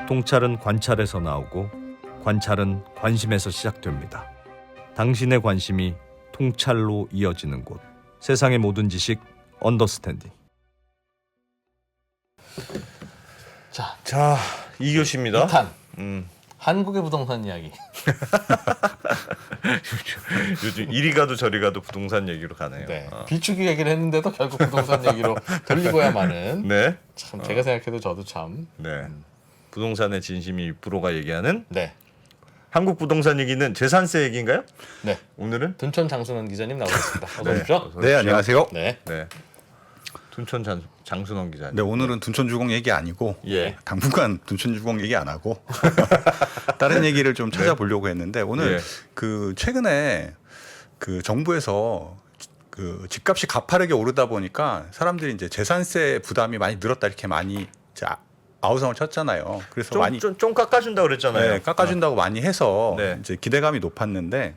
통찰은 관찰에서 나오고 관찰은 관심에서 시작됩니다. 당신의 관심이 통찰로 이어지는 곳. 세상의 모든 지식 언더스탠딩. 자, 2교시입니다. 2탄. 한국의 부동산 이야기. 요즘 이리 가도 저리 가도 부동산 얘기로 가네요. 네. 비추기 얘기를 했는데도 결국 부동산 얘기로 돌리고야 마는. 네. 참 제가 생각해도 저도 참. 네. 부동산의 진심이 프로가 얘기하는 네. 한국 부동산 얘기는 재산세 얘기인가요? 네. 오늘은 둔촌 장순원 기자님 나오셨습니다. 어서 네. 오십시오. 어서 네, 안녕하세요. 네. 네. 둔촌 장순원 기자님. 네, 오늘은 둔촌주공 얘기 아니고 예. 당분간 둔촌주공 얘기 안 하고 다른 얘기를 좀 찾아보려고 했는데 오늘 예. 그 최근에 그 정부에서 그 집값이 가파르게 오르다 보니까 사람들이 이제 재산세 부담이 많이 늘었다 이렇게 많이 이제 아우성을 쳤잖아요. 그래서 많이 좀 깎아준다 그랬잖아요. 네, 깎아준다고 많이 해서 네. 이제 기대감이 높았는데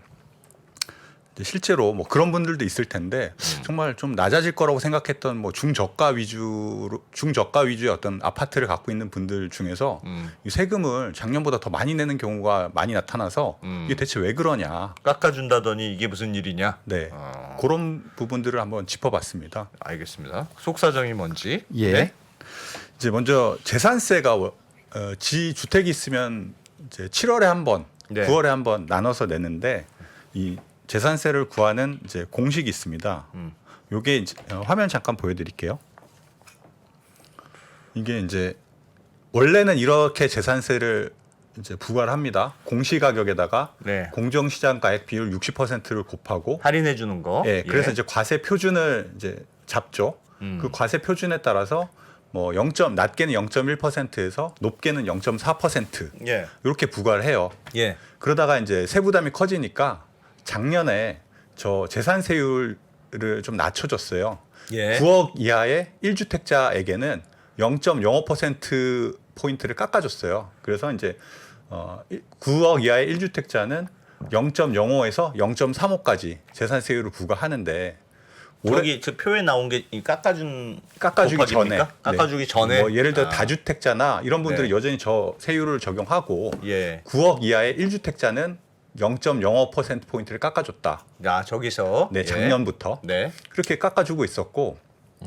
이제 실제로 뭐 그런 분들도 있을 텐데 정말 좀 낮아질 거라고 생각했던 뭐 중저가 위주의 어떤 아파트를 갖고 있는 분들 중에서 이 세금을 작년보다 더 많이 내는 경우가 많이 나타나서 이게 대체 왜 그러냐? 깎아준다더니 이게 무슨 일이냐? 네, 그런 부분들을 한번 짚어봤습니다. 알겠습니다. 속사정이 뭔지. 예. 네. 이제 먼저 재산세가 지 주택이 있으면 이제 7월에 한 번, 네. 9월에 한 번 나눠서 내는데 이 재산세를 구하는 이제 공식이 있습니다. 요게 이제 화면 잠깐 보여드릴게요. 이게 이제 원래는 이렇게 재산세를 이제 부과를 합니다. 공시가격에다가 네. 공정시장가액 비율 60%를 곱하고, 할인해 주는 거. 예, 그래서 이제 과세 표준을 이제 잡죠. 그 과세 표준에 따라서 뭐 낮게는 0.1%에서 높게는 0.4% 예. 이렇게 부과를 해요. 예. 그러다가 이제 세부담이 커지니까 작년에 저 재산세율을 좀 낮춰줬어요. 예. 9억 이하의 1주택자에게는 0.05% 포인트를 깎아줬어요. 그래서 이제 9억 이하의 1주택자는 0.05에서 0.35까지 재산세율을 부과하는데 저기 저 표에 나온 게 이 깎아주기 깎아주기 전에, 깎아주기 전에 뭐 예를 들어 다주택자나 이런 분들은 네. 여전히 저 세율을 적용하고 예. 9억 이하의 1주택자는 0.05% 포인트를 깎아줬다. 야 저기서 네, 작년부터 네. 그렇게 깎아주고 있었고,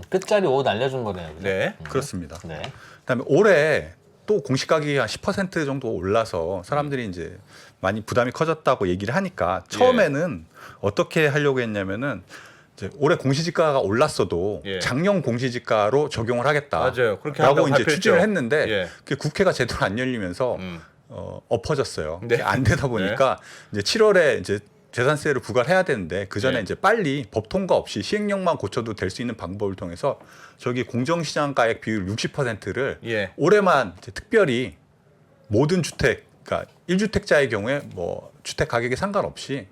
끝자리 옷 알려준 거네요. 그죠? 네. 그렇습니다. 네. 그다음에 올해 또 공시가격이 한 10% 정도 올라서 사람들이 이제 많이 부담이 커졌다고 얘기를 하니까 처음에는 어떻게 하려고 했냐면은 이제 올해 공시지가가 올랐어도 예. 작년 공시지가로 적용을 하겠다. 맞아요. 그렇게 라고 한다고 이제 발표했죠. 추진을 했는데 예. 그게 국회가 제대로 안 열리면서 엎어졌어요. 네. 안 되다 보니까 이제 7월에 이제 재산세를 부과를 해야 되는데 그 전에 네. 이제 빨리 법 통과 없이 시행령만 고쳐도 될 수 있는 방법을 통해서 저기 공정시장가액 비율 60%를 예. 올해만 이제 특별히 모든 주택, 그러니까 1주택자의 경우에 뭐 주택 가격에 상관없이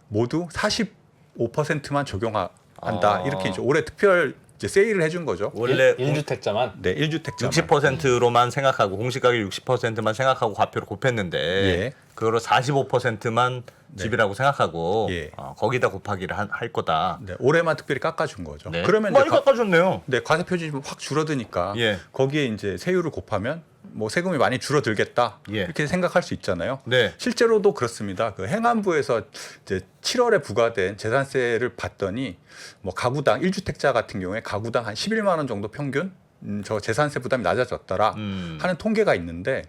모두 45%만 적용한다. 이렇게 이제 올해 특별 이제 세일을 해준 거죠. 원래 1주택자만. 네, 1주택자. 60%로만 생각하고 공시가격 60%만 생각하고 과표를 곱했는데 예. 그거를 45%만 집이라고 생각하고 예. 거기다 곱하기를 할 거다. 네, 올해만 특별히 깎아준 거죠. 네. 그러면 많이 이제 깎아줬네요. 네, 과세 표준이 확 줄어드니까 예. 거기에 이제 세율을 곱하면 뭐 세금이 많이 줄어들겠다 예. 이렇게 생각할 수 있잖아요. 네. 실제로도 그렇습니다. 그 행안부에서 이제 7월에 부과된 재산세를 봤더니 뭐 가구당 1주택자 같은 경우에 가구당 한 11만 원 정도 평균 저 재산세 부담이 낮아졌더라 하는 통계가 있는데,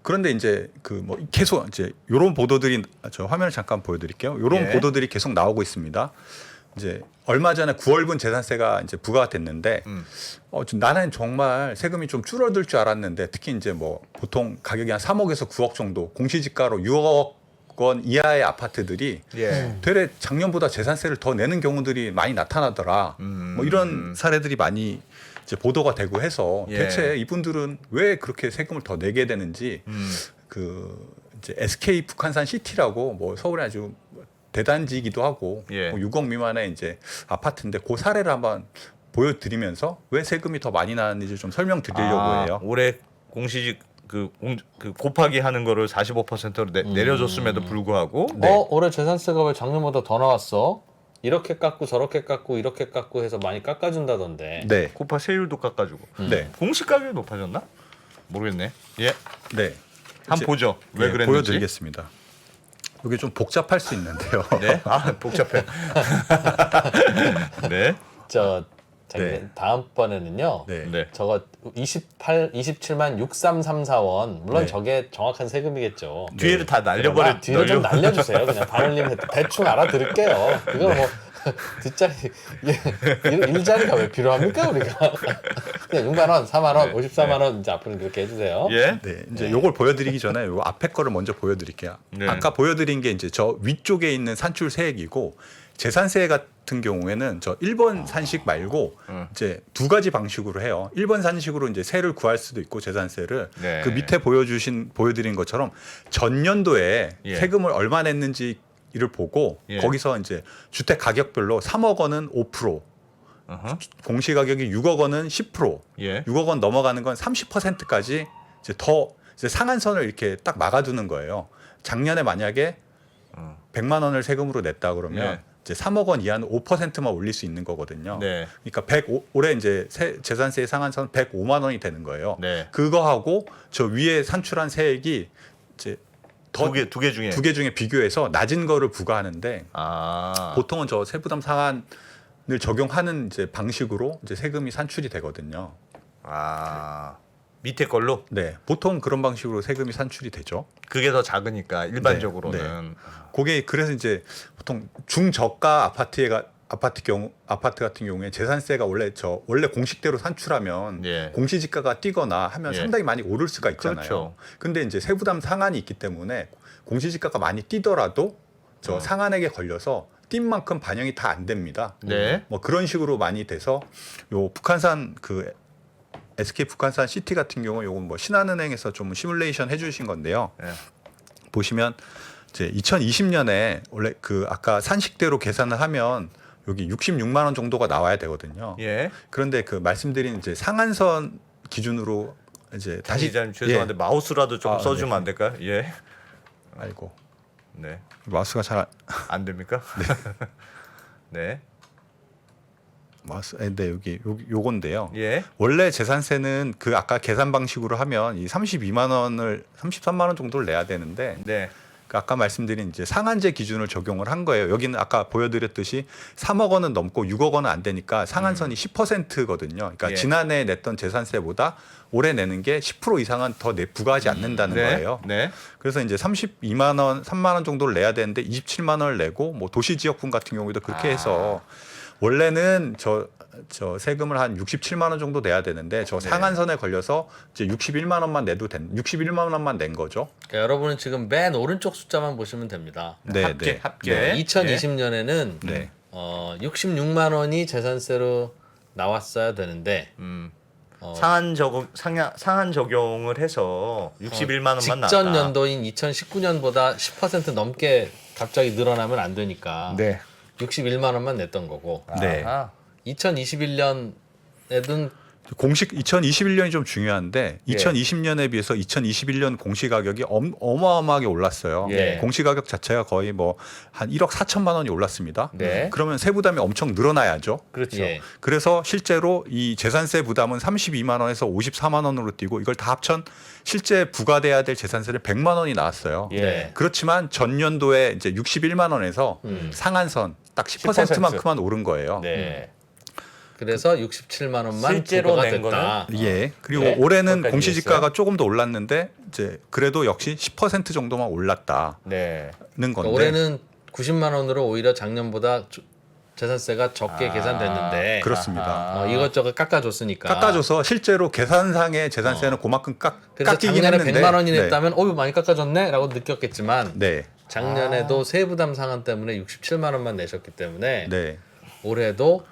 그런데 이제 그 뭐 계속 이제 요런 보도들이, 저 화면을 잠깐 보여드릴게요. 요런 예. 보도들이 계속 나오고 있습니다. 이제 얼마 전에 9월분 재산세가 이제 부과가 됐는데 나는 정말 세금이 좀 줄어들 줄 알았는데, 특히 이제 뭐 보통 가격이 한 3억에서 9억 정도, 공시지가로 6억 원 이하의 아파트들이 예. 되레 작년보다 재산세를 더 내는 경우들이 많이 나타나더라. 뭐 이런 사례들이 많이 이제 보도가 되고 해서 예. 대체 이분들은 왜 그렇게 세금을 더 내게 되는지, 그 이제 SK 북한산 시티라고 뭐 서울에 아주 대단지이기도 하고 예. 뭐 6억 미만의 이제 아파트인데 그 사례를 한번 보여드리면서 왜 세금이 더 많이 나왔는지 좀 설명드리려고 해요. 올해 공시직 그 곱하기 하는 거를 45%로 내려줬음에도 불구하고 올해 재산세가 왜 작년보다 더 나왔어? 이렇게 깎고 저렇게 깎고 이렇게 깎고 해서 많이 깎아준다던데. 네. 코파 세율도 깎아주고. 네. 공시 가격이 높아졌나? 모르겠네. 예. 네. 한번 이제- 보죠. 왜 네, 그랬는지. 보여드리겠습니다. 이게 좀 복잡할 수 있는데요. 네. 아 복잡해. 네. 네. 다음번에는요. 네. 네. 저거 27만 6334원. 물론 네. 저게 정확한 세금이겠죠. 뒤에를 다 날려버려. 뒤로 좀 날려주세요. 그냥 반올림 대충 알아들을게요. 그거 뭐 뒷자리 일자리가 왜 필요합니까 우리가? 그냥 6만 원, 4만 원, 네. 54만 원 이제 앞으로 그렇게 해주세요. 예. 네, 이제 요걸 보여드리기 전에 요 앞에 거를 먼저 보여드릴게요. 네. 아까 보여드린 게 이제 저 위쪽에 있는 산출 세액이고 재산세 같은 경우에는 저 1번 산식 말고 이제 두 가지 방식으로 해요. 1번 산식으로 이제 세를 구할 수도 있고 재산세를 네. 그 밑에 보여드린 것처럼 전년도에 예. 세금을 얼마 냈는지 이를 보고 예. 거기서 이제 주택 가격별로 3억 원은 5%, 어허. 공시 가격이 6억 원은 10%, 예. 6억 원 넘어가는 건 30%까지 이제 더 이제 상한선을 이렇게 딱 막아두는 거예요. 작년에 만약에 100만 원을 세금으로 냈다 그러면 네. 이제 3억 원 이하는 5%만 올릴 수 있는 거거든요. 네. 그러니까 올해 이제 재산세 상한선 105만 원이 되는 거예요. 네. 그거하고 저 위에 산출한 세액이 이제 두 개 중에. 두 개 중에 비교해서 낮은 거를 부과하는데 아. 보통은 저 세부담 상한을 적용하는 이제 방식으로 이제 세금이 산출이 되거든요. 아. 밑에 걸로 네, 보통 그런 방식으로 세금이 산출이 되죠. 그게 더 작으니까 일반적으로는. 네. 그게 그래서 이제 보통 중저가 아파트 같은 경우에 재산세가 원래 공식대로 산출하면 예. 공시지가가 뛰거나 하면 예. 상당히 많이 오를 수가 있잖아요. 그렇죠. 근데 이제 세부담 상한이 있기 때문에 공시지가가 많이 뛰더라도 저 상한액에 걸려서 뛴 만큼 반영이 다 안 됩니다. 네. 뭐 그런 식으로 많이 돼서 요 북한산 그 SK 북한산 시티 같은 경우 요건 뭐 신한은행에서 좀 시뮬레이션 해주신 건데요. 네. 보시면 이제 2020년에 원래 그 아까 산식대로 계산을 하면 여기 66만 원 정도가 나와야 되거든요. 예. 그런데 그 말씀드린 이제 상한선 기준으로 이제 다시 기자님 죄송한데 마우스라도 좀 아, 써주면 네. 안 될까요? 예. 아이고 네. 마우스가 잘 안 됩니까? 네. 마우스 네 여기 요건데요. 예. 원래 재산세는 그 아까 계산 방식으로 하면 이 32만 원을 33만 원 정도를 내야 되는데 네. 그 아까 말씀드린 이제 상한제 기준을 적용을 한 거예요. 여기는 아까 보여드렸듯이 3억 원은 넘고 6억 원은 안 되니까 상한선이 10%거든요. 그러니까 예. 지난해 냈던 재산세보다 올해 내는 게 10% 이상은 더 부과하지 않는다는 네. 거예요. 네. 그래서 이제 32만 원, 3만 원 정도를 내야 되는데 27만 원을 내고 뭐 도시지역분 같은 경우에도 그렇게 해서 원래는 저 세금을 한 67만 원 정도 내야 되는데 저 네. 상한선에 걸려서 이제 61만 원만 내도 61만 원만 낸 거죠. 그러니까 여러분은 지금 맨 오른쪽 숫자만 보시면 됩니다. 네, 합계. 네. 합계. 네. 2020년에는 네. 66만 원이 재산세로 나왔어야 되는데 상한 적용을 해서 61만 원만 나왔다. 직전 연도인 2019년보다 10% 넘게 갑자기 늘어나면 안 되니까 네. 61만 원만 냈던 거고 네. 아하. 2021년에는 공식 2021년이 좀 중요한데 예. 2020년에 비해서 2021년 공시 가격이 어마어마하게 올랐어요. 예. 공시 가격 자체가 거의 뭐 한 1억 4천만 원이 올랐습니다. 네. 그러면 세부담이 엄청 늘어나야죠. 그렇죠. 예. 그래서 실제로 이 재산세 부담은 32만 원에서 54만 원으로 뛰고 이걸 다 합천 실제 부과돼야 될 재산세를 100만 원이 나왔어요. 예. 네. 그렇지만 전년도에 이제 61만 원에서 상한선 딱 10%만큼만 오른 거예요. 네. 그래서 67만 원만 실제로 부과가 낸 됐다. 예. 그리고 네. 올해는 거기까지 공시지가가 이해했어요? 조금 더 올랐는데 이제 그래도 역시 10% 정도만 올랐다는 네. 건데. 그러니까 올해는 90만 원으로 오히려 작년보다 재산세가 적게 계산됐는데 그렇습니다. 이것저것 깎아줬으니까. 깎아줘서 실제로 계산상의 재산세는 그만큼 그래서 깎이긴 작년에 했는데 100만 원이 네. 냈다면 어유 많이 깎아줬네라고 느꼈겠지만 네. 작년에도 세부담 상한 때문에 67만 원만 내셨기 때문에 네. 올해도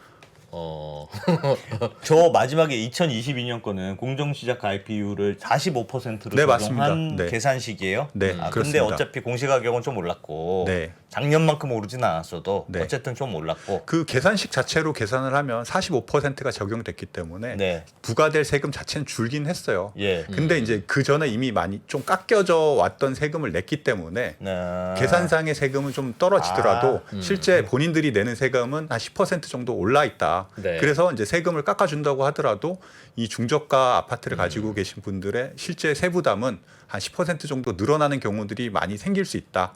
저 마지막에 2022년 거는 공정시작 가입 비율을 45%로 네, 맞습니다. 적용한 네. 계산식이에요. 네, 근데 그렇습니다. 어차피 공시가격은 좀 올랐고 네. 작년만큼 오르진 않았어도 네. 어쨌든 좀 올랐고. 그 계산식 자체로 계산을 하면 45%가 적용됐기 때문에 네. 부과될 세금 자체는 줄긴 했어요. 예. 근데 이제 그 전에 이미 많이 좀 깎여져 왔던 세금을 냈기 때문에 네. 계산상의 세금은 좀 떨어지더라도 실제 본인들이 내는 세금은 한 10% 정도 올라 있다. 네. 그래서 이제 세금을 깎아준다고 하더라도 이 중저가 아파트를 가지고 계신 분들의 실제 세부담은 한 10% 정도 늘어나는 경우들이 많이 생길 수 있다.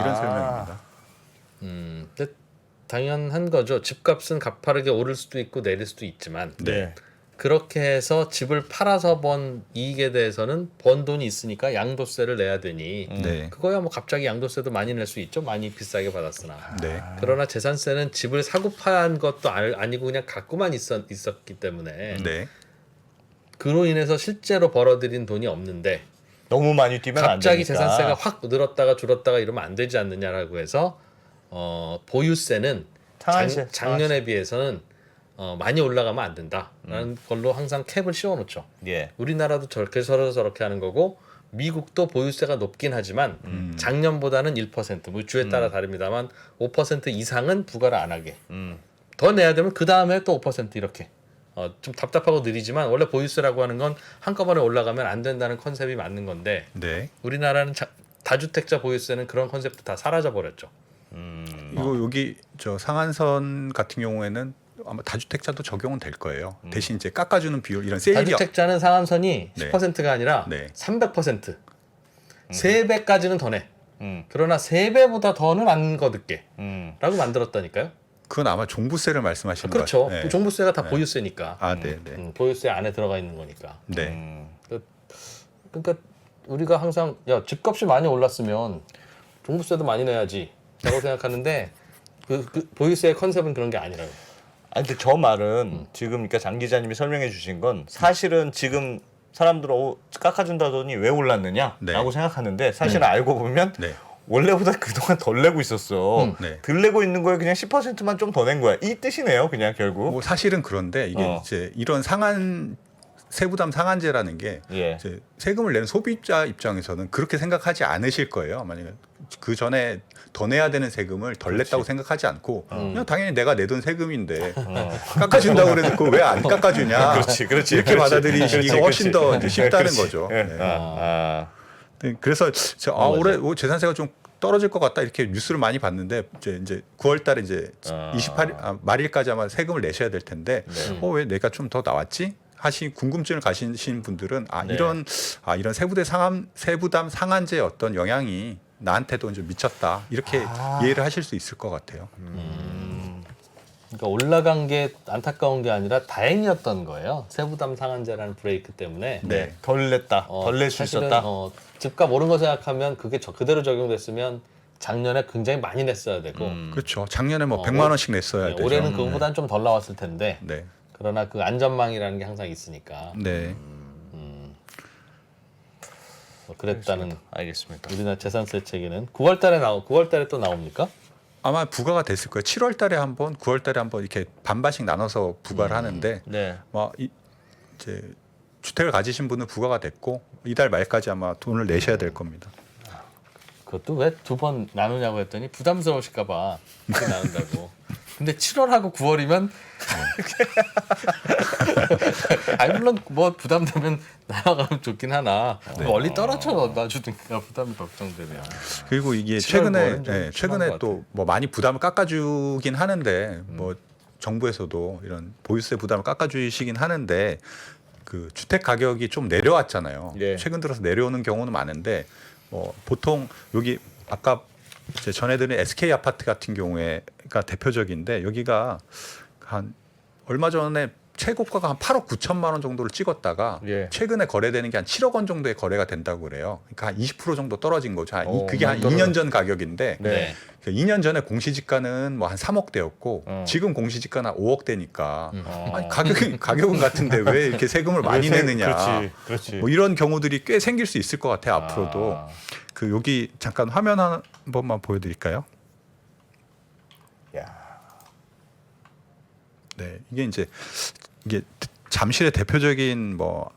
이런 설명입니다. 근데 당연한 거죠. 집값은 가파르게 오를 수도 있고 내릴 수도 있지만 네. 그렇게 해서 집을 팔아서 번 이익에 대해서는 번 돈이 있으니까 양도세를 내야 되니 네. 그거야 뭐 갑자기 양도세도 많이 낼 수 있죠. 많이 비싸게 받았으나. 네. 그러나 재산세는 집을 사고 판 것도 아니고 그냥 갖고만 있었기 때문에 네. 그로 인해서 실제로 벌어들인 돈이 없는데 너무 많이 뛰면 안 갑자기 되니까. 재산세가 확 늘었다가 줄었다가 이러면 안 되지 않느냐라고 해서 보유세는 상한세, 작년에 비해서는 많이 올라가면 안 된다라는 걸로 항상 캡을 씌워놓죠. 예. 우리나라도 저렇게 하는 거고 미국도 보유세가 높긴 하지만 작년보다는 1%, 뭐 주에 따라 다릅니다만 5% 이상은 부과를 안 하게. 더 내야 되면 그 다음에 또 5% 이렇게. 좀 답답하고 느리지만 원래 보유세라고 하는 건 한꺼번에 올라가면 안 된다는 컨셉이 맞는 건데 네. 우리나라는 다주택자 보유세는 그런 컨셉도 다 사라져 버렸죠. 이거 여기 저 상한선 같은 경우에는 아마 다주택자도 적용은 될 거예요. 대신 이제 깎아주는 비율 이런 세일이 다주택자는 상한선이 네. 10%가 아니라 네. 300%. 3배까지는 더 내. 음. 그러나 3배보다 더는 안 거둘게. 음. 라고 만들었다니까요. 그건 아마 종부세를 말씀하시는 그렇죠. 거죠. 네. 종부세가 다 보유세니까. 아, 네, 네. 보유세 안에 들어가 있는 거니까. 네. 그러니까 우리가 항상 야 집값이 많이 올랐으면 종부세도 많이 내야지 라고 생각하는데 그 보유세의 컨셉은 그런 게 아니라고. 아니 근데 저 말은 지금 그러니까 장 기자님이 설명해 주신 건 사실은 지금 사람들은 깎아준다더니 왜 올랐느냐라고 네. 생각하는데 사실은 알고 보면 네. 원래보다 그동안 덜 내고 있었어. 네. 덜 내고 있는 거에 그냥 10%만 좀 더 낸 거야. 이 뜻이네요. 그냥 결국. 뭐 사실은 그런데 이게 이제 이런 세부담 상한제라는 게 예. 이제 세금을 내는 소비자 입장에서는 그렇게 생각하지 않으실 거예요. 만약에 그 전에 더 내야 되는 세금을 덜 냈다고 생각하지 않고 그냥 당연히 내가 내던 세금인데 깎아준다고 그래도 그거 왜 안 깎아주냐. 그렇지, 그렇지, 이렇게 그렇지. 받아들이시기가 훨씬 더 이제 쉽다는 그렇지. 거죠. 예. 네. 네, 그래서 올해 재산세가 좀 떨어질 것 같다 이렇게 뉴스를 많이 봤는데 이제 9월달에 이제 28일 말일까지 아마 세금을 내셔야 될 텐데 왜 내가 좀 더 나왔지? 궁금증을 가지신 분들은 네. 이런 세부담 상한제의 어떤 영향이 나한테도 이제 미쳤다 이렇게 이해를 하실 수 있을 것 같아요. 그러니까 올라간 게 안타까운 게 아니라 다행이었던 거예요. 세부담 상한제라는 브레이크 때문에. 네. 덜 냈다. 덜 낼 수 사실은, 있었다. 집값 오른 거 생각하면 그게 그대로 적용됐으면 작년에 굉장히 많이 냈어야 되고 그렇죠. 작년에 뭐 100만 원씩 냈어야 되죠. 올해는 그거보다는 좀 덜 나왔을 텐데 네. 그러나 그 안전망이라는 게 항상 있으니까 네. 뭐 그랬다는 알겠습니다. 우리나라 재산세 체계는 9월달에 또 나옵니까? 아마 부과가 됐을 거예요. 7월달에 한번, 9월달에 한번 이렇게 반반씩 나눠서 부과를 하는데 네. 이제 주택을 가지신 분은 부과가 됐고 이달 말까지 아마 돈을 내셔야 될 겁니다. 그것도 왜 두 번 나누냐고 했더니 부담스러우실까봐 이렇게 나눈다고. 근데 7월하고 9월이면 아니 물론 뭐 부담되면 나가면 좋긴 하나 멀리 떨어져 놔주든가 부담이 걱정되면. 그리고 이게 7월 뭐는 좀 심한 최근에 것 또 뭐 많이 부담을 깎아주긴 하는데 뭐 정부에서도 이런 보유세 부담을 깎아주시긴 하는데 그 주택 가격이 좀 내려왔잖아요. 예. 최근 들어서 내려오는 경우는 많은데 보통 여기 아까 제 전해드린 SK 아파트 같은 경우에가 대표적인데 여기가 한 얼마 전에 최고가가 한 8억 9천만 원 정도를 찍었다가 예. 최근에 거래되는 게 한 7억 원 정도의 거래가 된다고 그래요. 그러니까 한 20% 정도 떨어진 거죠. 그게 한 많이 2년 전 가격인데 네. 2년 전에 공시지가는 뭐 한 3억대였고 지금 공시지가는 한 5억대니까 아니, 가격은 같은데 왜 이렇게 세금을 많이 내느냐. 그렇지. 뭐 이런 경우들이 꽤 생길 수 있을 것 같아요. 앞으로도. 그 여기 잠깐 화면 한 번만 보여드릴까요? 야. 네, 이게 잠실의 대표적인 뭐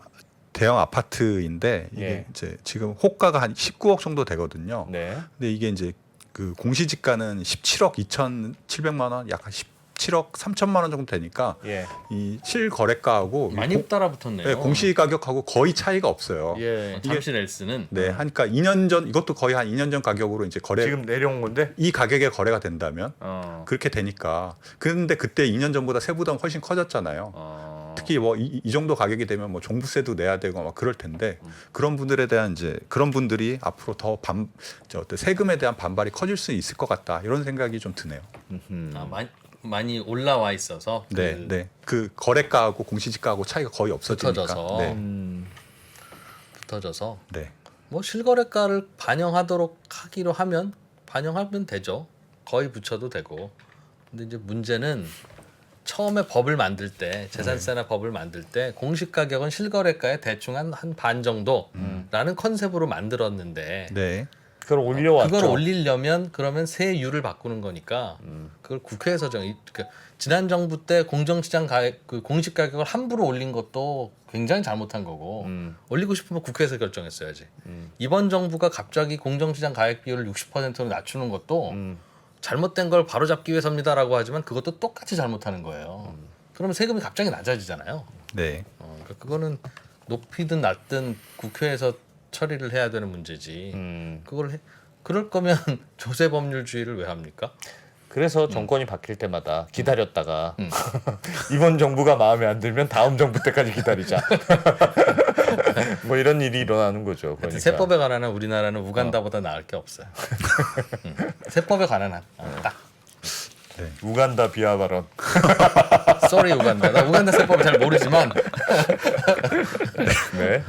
대형 아파트인데 이게 예. 이제 지금 호가가 한 19억 정도 되거든요. 네. 근데 이게 이제 그 공시지가는 17억 2,700만 원, 약 한 17억 3천만 원 정도 되니까 예. 이 실거래가하고 많이 따라붙었네요. 네, 공시 가격하고 거의 차이가 없어요. 예, 잠실 엘스는 네, 하니까 2년 전 이것도 거의 한 2년 전 가격으로 이제 거래 지금 내려온 건데. 이 가격에 거래가 된다면 그렇게 그렇게 되니까 그런데 그때 2년 전보다 세부담 훨씬 커졌잖아요. 특히 뭐 이 정도 가격이 되면 뭐 종부세도 내야 되고 막 그럴 텐데 그런 분들에 대한 이제 그런 분들이 앞으로 더 어떤 세금에 대한 반발이 커질 수 있을 것 같다 이런 생각이 좀 드네요. 많이 올라와 있어서 네, 네. 그 거래가하고 공시지가하고 차이가 거의 없어지니까. 붙어져서. 네, 붙어져서 네, 뭐 실거래가를 반영하도록 하기로 하면 반영하면 되죠. 거의 붙여도 되고. 근데 이제 문제는 처음에 법을 만들 때 재산세나 법을 만들 때 공시 가격은 실거래가의 대충 한 반 정도라는 컨셉으로 만들었는데 네, 그걸 올려왔죠. 그걸 올리려면 그러면 세율을 바꾸는 거니까 그걸 국회에서 지난 정부 때 공정시장 가액 그 공시 가격을 함부로 올린 것도 굉장히 잘못한 거고 올리고 싶으면 국회에서 결정했어야지. 이번 정부가 갑자기 공정시장 가액 비율을 60%로 낮추는 것도 잘못된 걸 바로잡기 위해서입니다라고 하지만 그것도 똑같이 잘못하는 거예요. 그러면 세금이 갑자기 낮아지잖아요. 네. 그러니까 그거는 높이든 낮든 국회에서 처리를 해야 되는 문제지. 그럴 거면 조세 법률주의를 왜 합니까? 그래서 정권이 바뀔 때마다 기다렸다가 이번 정부가 마음에 안 들면 다음 정부 때까지 기다리자. 뭐 이런 일이 일어나는 거죠. 그러니까. 세법에 관한 한 우리나라는 우간다보다 나을 게 없어요. 세법에 관한 한 딱. 우간다 비하 발언. 쏘리 우간다. 나 우간다 세법을 잘 모르지만 네.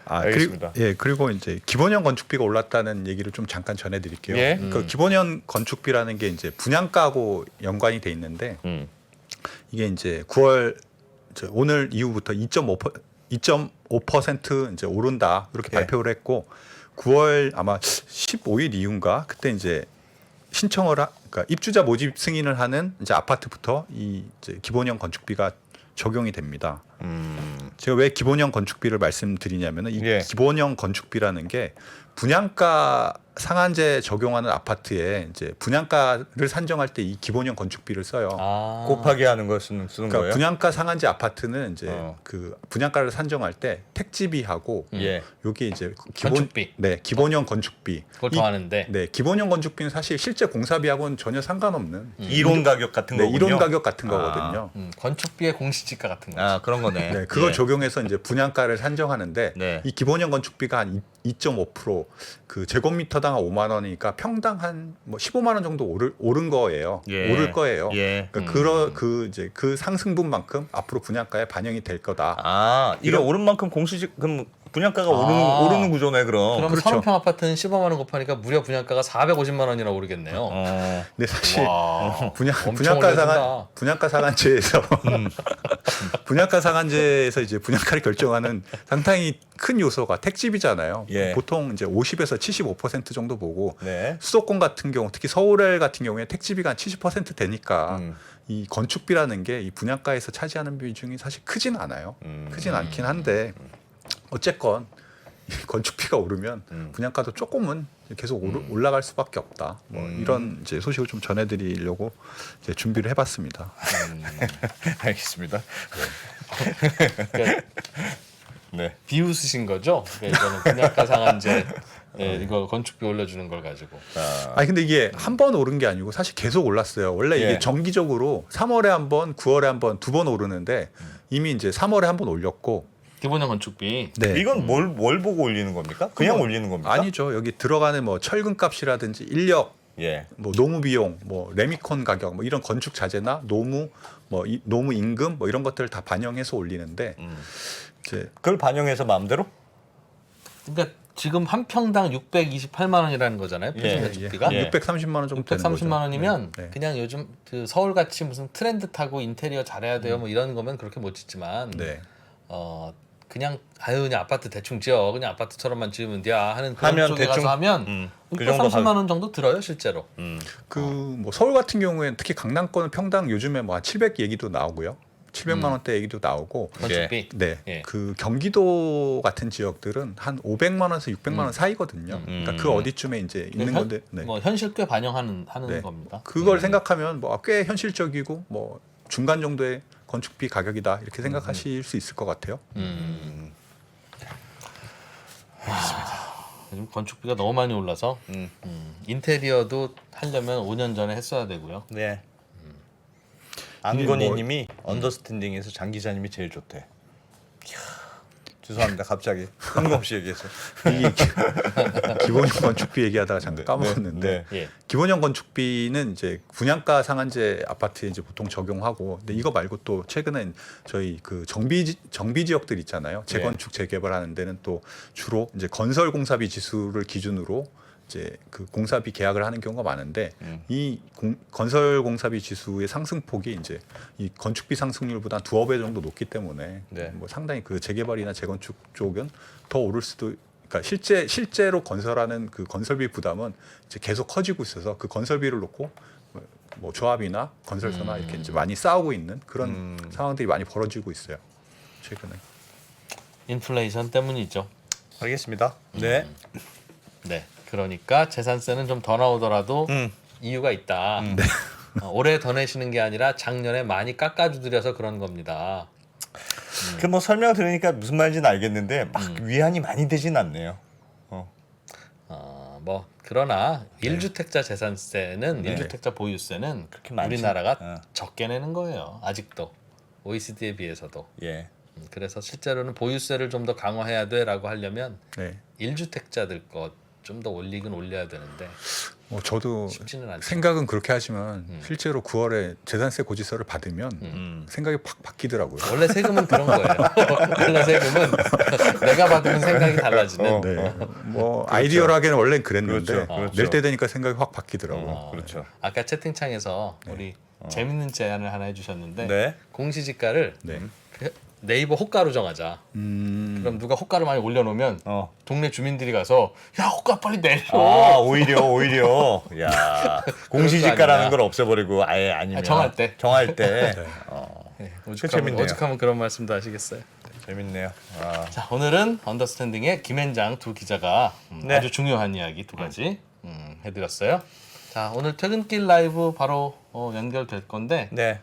알겠습니다. 그리고 이제 기본형 건축비가 올랐다는 얘기를 좀 잠깐 전해드릴게요. 예. 그 기본형 건축비라는 게 이제 분양가하고 연관이 돼 있는데 이게 이제 9월 오늘 이후부터 2.5% 이제 오른다 이렇게 예. 발표를 했고 9월 아마 15일 이후인가 그때 이제 그러니까 입주자 모집 승인을 하는 이제 아파트부터 이 이제 기본형 건축비가 적용이 됩니다. 제가 왜 기본형 건축비를 말씀드리냐면은 이 예. 기본형 건축비라는 게 분양가 상한제 적용하는 아파트에 이제 분양가를 산정할 때 이 기본형 건축비를 써요. 곱하기 하는 거 쓰는 그러니까 거예요. 분양가 상한제 아파트는 이제 어. 그 분양가를 산정할 때 택지비하고 예. 여기 이제 건축비. 네, 기본형 건축비. 그걸 더하는데 네, 기본형 건축비는 사실 실제 공사비하고는 전혀 상관없는 이론 가격 같은 네, 거군요. 이론 가격 같은 거거든요. 건축비의 공시지가 같은 거. 아 그런 거네. 네, 그걸 예. 적용해서 이제 분양가를 산정하는데 네. 이 기본형 건축비가 한 2.5%그 제곱미터당 한 5만 원이니까 평당 한 뭐 15만 원 정도 오른 거예요. 예. 오를 거예요. 예. 그러니까 그 상승분만큼 앞으로 분양가에 반영이 될 거다. 아 이게 이런- 오른 만큼 공시지 그럼 분양가가 아. 오르는 구조네 그럼. 그럼 그렇죠. 30평 아파트는 15만 원 곱하니까 무려 분양가가 450만 원이나 오르겠네요. 근데 사실 와, 엄청 분양가 올려준다. 분양가 상한제에서 분양가 상한제에서 이제 분양가를 결정하는 상당히 큰 요소가 택지비잖아요. 예. 보통 이제 50에서 75% 정도 보고 네. 수도권 같은 경우 특히 서울 같은 경우에 택지비가 한 70% 되니까 이 건축비라는 게 이 분양가에서 차지하는 비중이 사실 크진 않아요. 크진 않긴 한데 어쨌건 이 건축비가 오르면 분양가도 조금은 계속 올라갈 수밖에 없다. 뭐 이런 이제 소식을 좀 전해드리려고 이제 준비를 해봤습니다. 알겠습니다. 그러니까 네. 비웃으신 거죠? 그러니까 이거는 분양가 상한제 이거 건축비 올려주는 걸 가지고. 아니 근데 이게 한 번 오른 게 아니고 사실 계속 올랐어요. 원래 이게 예. 정기적으로 3월에 한 번, 9월에 한 번, 두 번 오르는데 이미 이제 3월에 한 번 올렸고. 기본형 건축비. 네. 이건 뭘 보고 올리는 겁니까? 그냥 올리는 겁니까? 아니죠. 여기 들어가는 뭐 철근 값이라든지 인력, 예. 뭐 노무 비용, 뭐 레미콘 가격, 뭐 이런 건축 자재나 노무, 뭐 노무 임금, 뭐 이런 것들을 다 반영해서 올리는데 이제 그걸 반영해서 마음대로? 그러니까 지금 한 평당 628만 원이라는 거잖아요. 표준 예, 건축비가. 한 예. 630만 원 정도 되는 거죠. 630만 원이면 네, 네. 그냥 요즘 그 서울 같이 무슨 트렌드 타고 인테리어 잘해야 돼요 뭐 이런 거면 그렇게 못 짓지만 네. 그냥 그냥 아파트 대충 지어 그냥 아파트처럼만 지으면 돼 하는 그런 하면 쪽에 대충, 가서 하면 그 30만 원 정도 들어요 실제로. 그 뭐 서울 같은 경우에는 특히 강남권은 평당 요즘에 뭐 한 700 얘기도 나오고요. 700만 원대 얘기도 나오고. 건축비. 네. 예. 그 경기도 같은 지역들은 한 500만 원에서 600만 원 사이거든요. 그러니까 그 어디쯤에 이제 있는 건데. 네. 뭐 현실 꽤 반영하는 네. 겁니다. 그걸 생각하면 뭐 꽤 현실적이고 뭐 중간 정도의 건축비 가격이다 이렇게 생각하실 수 있을 것 같아요. 요즘 건축비가 너무 많이 올라서 인테리어도 하려면 5년 전에 했어야 되고요. 네. 뭐 안건희님이 언더스탠딩에서 장 기자님이 제일 좋대. 이야, 죄송합니다. 갑자기 뜬금없이 얘기해서. 이 기본형 건축비 얘기하다가 잠깐 까먹었는데 네. 예. 기본형 건축비는 이제 분양가 상한제 아파트에 이제 보통 적용하고 근데 이거 말고 또 최근엔 저희 그 정비 지역들 있잖아요. 재건축 재개발하는 데는 또 주로 이제 건설 공사비 지수를 기준으로 이제 그 공사비 계약을 하는 경우가 많은데 이 건설 공사비 지수의 상승폭이 이제 이 건축비 상승률보다 두어 배 정도 높기 때문에 네. 뭐 상당히 그 재개발이나 재건축 쪽은 더 오를 수도. 그러니까 실제로 건설하는 그 건설비 부담은 이제 계속 커지고 있어서 그 건설비를 놓고 뭐 조합이나 건설사나 이렇게 이제 많이 싸우고 있는 그런 상황들이 많이 벌어지고 있어요. 최근에. 인플레이션 때문이죠. 알겠습니다. 네. 네. 그러니까 재산세는 좀 더 나오더라도 이유가 있다. 올해 더 내시는 게 아니라 작년에 많이 깎아주드려서 그런 겁니다. 그 뭐 설명 들으니까 무슨 말인지는 알겠는데 막 위안이 많이 되진 않네요. 뭐 그러나 1주택자 재산세는 네. 1주택자 보유세는 그렇게 많지. 우리나라가 적게 내는 거예요. 아직도 OECD에 비해서도. 예. 그래서 실제로는 보유세를 좀 더 강화해야 돼라고 하려면 네. 1주택자들 것 좀 더 올리긴 올려야 되는데 뭐 저도 쉽지는 않죠. 생각은 그렇게 하지만 실제로 9월에 재산세 고지서를 받으면 생각이 팍 바뀌더라고요. 원래 세금은 그런 거예요. 원래 세금은 내가 받으면 생각이 달라지는. 네. 뭐 아이디어라기는 원래 그랬는데 그렇죠. 그렇죠. 낼 때 되니까 생각이 확 바뀌더라고요. 그렇죠. 아까 채팅창에서 우리 재밌는 제안을 하나 해주셨는데 네. 공시지가를 네. 그 네이버 호가로 정하자. 그럼 누가 호가를 많이 올려놓으면 어. 동네 주민들이 가서 야 호가 빨리 내려. 아 오히려 야 공시지가라는 아니냐. 걸 없애버리고 아예 아니면 정할 때. 네, 오죽하면, 재밌네요. 그런 말씀도 하시겠어요. 재밌네요. 아. 자 오늘은 언더스탠딩의 김현장 두 기자가 네. 아주 중요한 이야기 두 가지 해드렸어요. 자 오늘 퇴근길 라이브 바로 연결될 건데 네.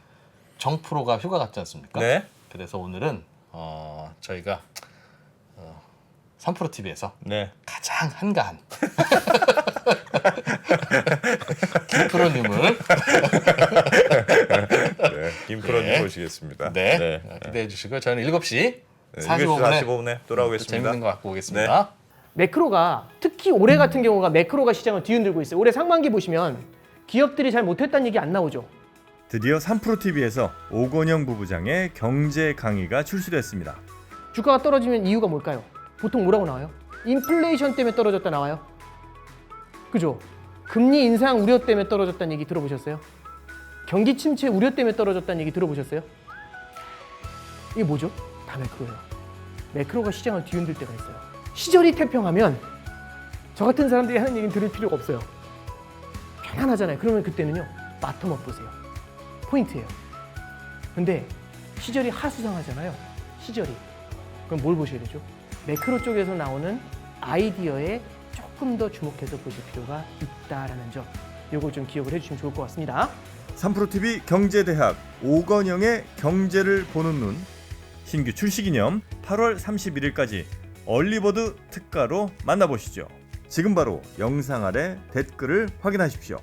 정프로가 휴가 갔지 않습니까? 네. 그래서 오늘은 저희가 3프로 TV에서 네. 가장 한가한 김프로님을 네. 김프로님 네. 모시겠습니다. 네, 기대해 주시고요. 저희는 7시 45분에 45분에 돌아오겠습니다. 재밌는 거 갖고 오겠습니다. 매크로가 특히 올해 같은 경우가 매크로가 시장을 뒤흔들고 있어요. 올해 상반기 보시면 기업들이 잘 못했다는 얘기 안 나오죠. 드디어 3프로TV에서 오건영 부부장의 경제 강의가 출시됐습니다. 주가가 떨어지면 이유가 뭘까요? 보통 뭐라고 나와요? 인플레이션 때문에 떨어졌다 나와요. 그죠? 금리 인상 우려 때문에 떨어졌다는 얘기 들어보셨어요? 경기 침체 우려 때문에 떨어졌다는 얘기 들어보셨어요? 이게 뭐죠? 다 매크로예요. 매크로가 시장을 뒤흔들 때가 있어요. 시절이 태평하면 저 같은 사람들이 하는 얘기는 들을 필요가 없어요. 편안하잖아요. 그러면 그때는요. 바텀업 보세요. 포인트예요. 근데 시절이 하수상하잖아요. 시절이. 그럼 뭘 보셔야 되죠? 매크로 쪽에서 나오는 아이디어에 조금 더 주목해서 보실 필요가 있다라는 점. 요걸 좀 기억을 해주시면 좋을 것 같습니다. 3프로TV 경제대학 오건영의 경제를 보는 눈 신규 출시 기념 8월 31일까지 얼리버드 특가로 만나보시죠. 지금 바로 영상 아래 댓글을 확인하십시오.